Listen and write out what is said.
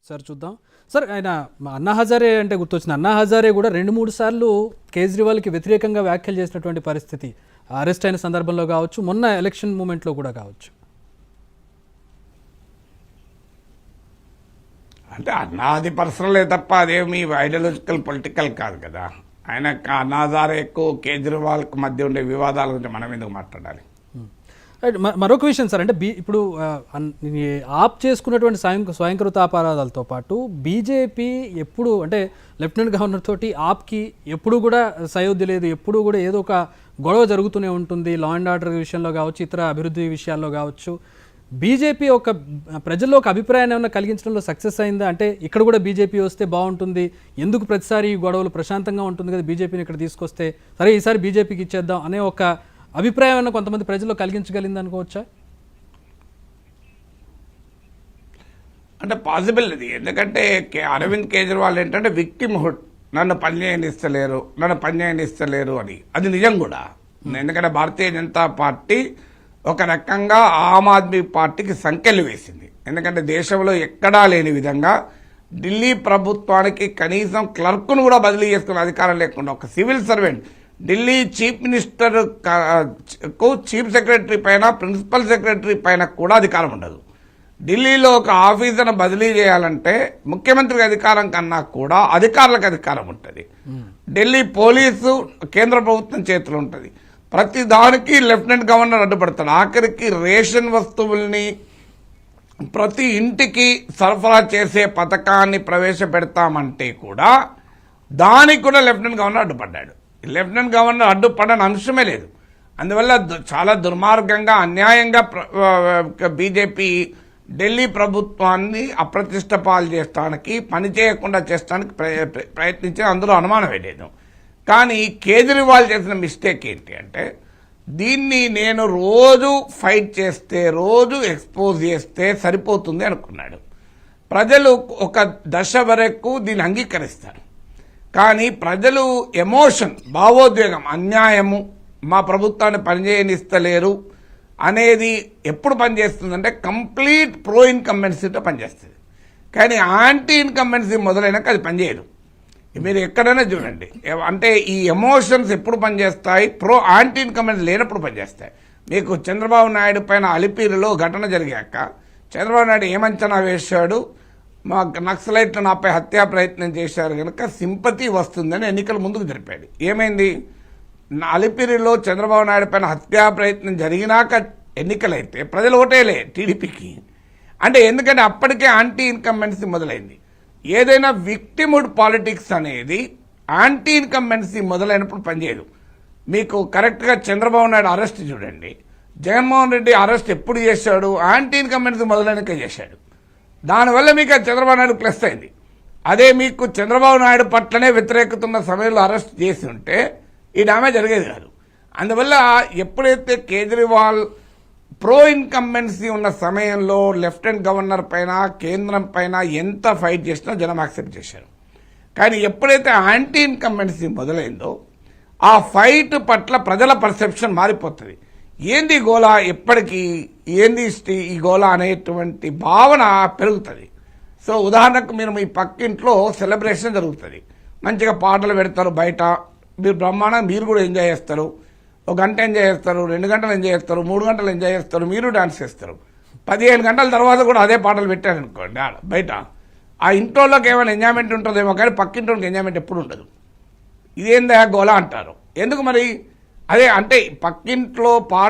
Sir చూద్దాం sir. ఆయన అన్నా హజారే అంటే గుర్తొచ్చింది. అన్నా హజారే కూడా 2-3 సార్లు కేజ్రీవాల్కి వ్యతిరేకంగా వ్యాఖ్యలు చేసినటువంటి పరిస్థితి, అరెస్ట్ అయిన సందర్భంలో కావచ్చు, మొన్న ఎలక్షన్ మూమెంట్లో కూడా కావచ్చు. అంటే అన్నాది పర్సనలే తప్ప అదేమి ఐడియాలజికల్ పొలిటికల్ కాదు కదా. ఆయన అన్నా హజారేకు కేజ్రీవాల్కు మధ్య ఉండే వివాదాల గురించి మనం ఎందుకు మాట్లాడాలి? మరొక విషయం సార్, అంటే ఇప్పుడు ఆప్ చేసుకున్నటువంటి స్వయంకృత అపరాధాలతో పాటు బీజేపీ ఎప్పుడు అంటే లెఫ్టినెంట్ గవర్నర్ తోటి ఆప్కి ఎప్పుడు కూడా సయోధ్య లేదు, ఎప్పుడు కూడా ఏదో ఒక గొడవ జరుగుతూనే ఉంటుంది. లా అండ్ ఆర్డర్ విషయంలో కావచ్చు, ఇతర అభివృద్ధి విషయాల్లో కావచ్చు. బీజేపీ ఒక ప్రజల్లో ఒక అభిప్రాయాన్ని ఏమైనా కలిగించడంలో సక్సెస్ అయిందా? అంటే ఇక్కడ కూడా బీజేపీ వస్తే బాగుంటుంది, ఎందుకు ప్రతిసారి ఈ గొడవలు, ప్రశాంతంగా ఉంటుంది కదా బీజేపీని ఇక్కడ తీసుకొస్తే, సరే ఈసారి బీజేపీకి ఇచ్చేద్దాం అనే ఒక అభిప్రాయం అన్న కొంతమంది ప్రజల్లో కలిగించగలిగింది అనుకోవచ్చా? అంటే పాసిబుల్ ఇది. ఎందుకంటే అరవింద్ కేజ్రీవాల్ ఏంటంటే విక్టిమ్హుడ్, నన్ను పనిచేయనిస్తలేరు అని. అది నిజం కూడా. ఎందుకంటే భారతీయ జనతా పార్టీ ఒక రకంగా ఆమ్ ఆద్మీ పార్టీకి సంకెళ్ళు వేసింది. ఎందుకంటే దేశంలో ఎక్కడా లేని విధంగా ఢిల్లీ ప్రభుత్వానికి కనీసం క్లర్క్ను కూడా బదిలీ చేసుకునే అధికారం లేకుండా ఒక civil servant Delhi chief minister కు చీఫ్ సెక్రటరీ పైన, ప్రిన్సిపల్ సెక్రటరీ పైన కూడా అధికారం ఉండదు. ఢిల్లీలో ఒక ఆఫీసర్ను బదిలీ చేయాలంటే ముఖ్యమంత్రికి అధికారం కన్నా కూడా అధికారులకు అధికారం ఉంటుంది. ఢిల్లీ పోలీసు కేంద్ర ప్రభుత్వం చేతిలో ఉంటుంది. ప్రతి దానికి లెఫ్టినెంట్ గవర్నర్ అడ్డుపడతాడు. ఆఖరికి రేషన్ వస్తువుల్ని ప్రతి ఇంటికి సరఫరా చేసే పథకాన్ని ప్రవేశపెడతామంటే కూడా దానికి కూడా లెఫ్టినెంట్ గవర్నర్ అడ్డుపడ్డాడు. లెఫ్టినెంట్ గవర్నర్ అడ్డుపడని అంశమే లేదు. అందువల్ల చాలా దుర్మార్గంగా, అన్యాయంగా బీజేపీ ఢిల్లీ ప్రభుత్వాన్ని అప్రతిష్ట పాలు చేయడానికి, పనిచేయకుండా చేసడానికి ప్రయత్నించి అందులో అనుమానమే లేదు. కానీ కేజ్రీవాల్ చేసిన మిస్టేక్ ఏంటి అంటే, దీన్ని నేను రోజు ఫైట్ చేస్తే, రోజు ఎక్స్పోజ్ చేస్తే సరిపోతుంది అనుకున్నాడు. ప్రజలు ఒక దశ వరకు దీన్ని అంగీకరిస్తారు. కానీ ప్రజలు ఎమోషన్, భావోద్వేగం, అన్యాయము, మా ప్రభుత్వాన్ని పనిచేయనిస్తలేరు అనేది ఎప్పుడు పనిచేస్తుందంటే కంప్లీట్ ప్రో ఇన్కంబెన్సీతో పనిచేస్తుంది. కానీ యాంటీ ఇన్కంబెన్సీ మొదలైనాక అది పనిచేయదు. మీరు ఎక్కడైనా చూడండి, అంటే ఈ ఎమోషన్స్ ఎప్పుడు పనిచేస్తాయి, యాంటీ ఇన్కంబెన్సీ లేనప్పుడు పనిచేస్తాయి. మీకు చంద్రబాబు నాయుడు పైన అలిపిరిలో ఘటన జరిగాక చంద్రబాబు నాయుడు ఏమంచనా వేశాడు, మా నక్సలైట్లు నాపై హత్యా ప్రయత్నం చేశారు కనుక సింపతి వస్తుందని ఎన్నికల ముందుకు జరిపాడు. ఏమైంది? అలిపిరిలో చంద్రబాబు నాయుడు పైన హత్యా ప్రయత్నం జరిగినాక ఎన్నికలైతే ప్రజలు ఓటేలే టీడీపీకి. అంటే ఎందుకంటే అప్పటికే యాంటీ ఇన్కంబెన్సీ మొదలైంది. ఏదైనా విక్టిమ్హుడ్ పాలిటిక్స్ అనేది యాంటీ ఇన్కంబెన్సీ మొదలైనప్పుడు పనిచేయదు. మీకు కరెక్ట్గా చంద్రబాబు నాయుడు అరెస్ట్ చూడండి. జగన్మోహన్ రెడ్డి అరెస్ట్ ఎప్పుడు చేశాడు? యాంటీ ఇన్కంబెన్సీ మొదలైనకే చేశాడు. దానివల్ల మీకు చంద్రబాబు నాయుడు ప్లస్ అయింది. అదే మీకు చంద్రబాబు నాయుడు పట్లనే వ్యతిరేకతున్న సమయంలో అరెస్ట్ చేసి ఉంటే ఈ డ్యామేజ్ జరిగేది కాదు. అందువల్ల ఎప్పుడైతే కేజ్రీవాల్ ప్రో ఇన్కంబెన్సీ ఉన్న సమయంలో లెఫ్టినెంట్ గవర్నర్ పైన, కేంద్రం పైన ఎంత ఫైట్ చేసినా జనం యాక్సెప్ట్ చేశారు. కానీ ఎప్పుడైతే యాంటీ ఇన్కంబెన్సీ మొదలైందో ఆ ఫైట్ పట్ల ప్రజల పర్సెప్షన్ మారిపోతుంది. ఏంది గోలా, ఎప్పటికీ ఏంది ఈ గోలా అనేటువంటి భావన పెరుగుతుంది. సో ఉదాహరణకు మీరు మీ పక్కింట్లో సెలబ్రేషన్ జరుగుతుంది, మంచిగా పాటలు పెడతారు, బయట మీరు బ్రహ్మాండంగా మీరు కూడా ఎంజాయ్ చేస్తారు. 1 గంట ఎంజాయ్ చేస్తారు, 2 గంటలు ఎంజాయ్ చేస్తారు, 3 గంటలు ఎంజాయ్ చేస్తారు, మీరు డాన్స్ చేస్తారు. 15 గంటల తర్వాత కూడా అదే పాటలు పెట్టారనుకోండి బయట, ఆ ఇంట్లోకి ఏమైనా ఎంజాయ్మెంట్ ఉంటుందేమో కానీ పక్కింట్లోకి ఎంజాయ్మెంట్ ఎప్పుడు ఉండదు. ఇదేందా గోలా అంటారు. ఎందుకు మరి? అదే అంటే పక్కింట్లో పాట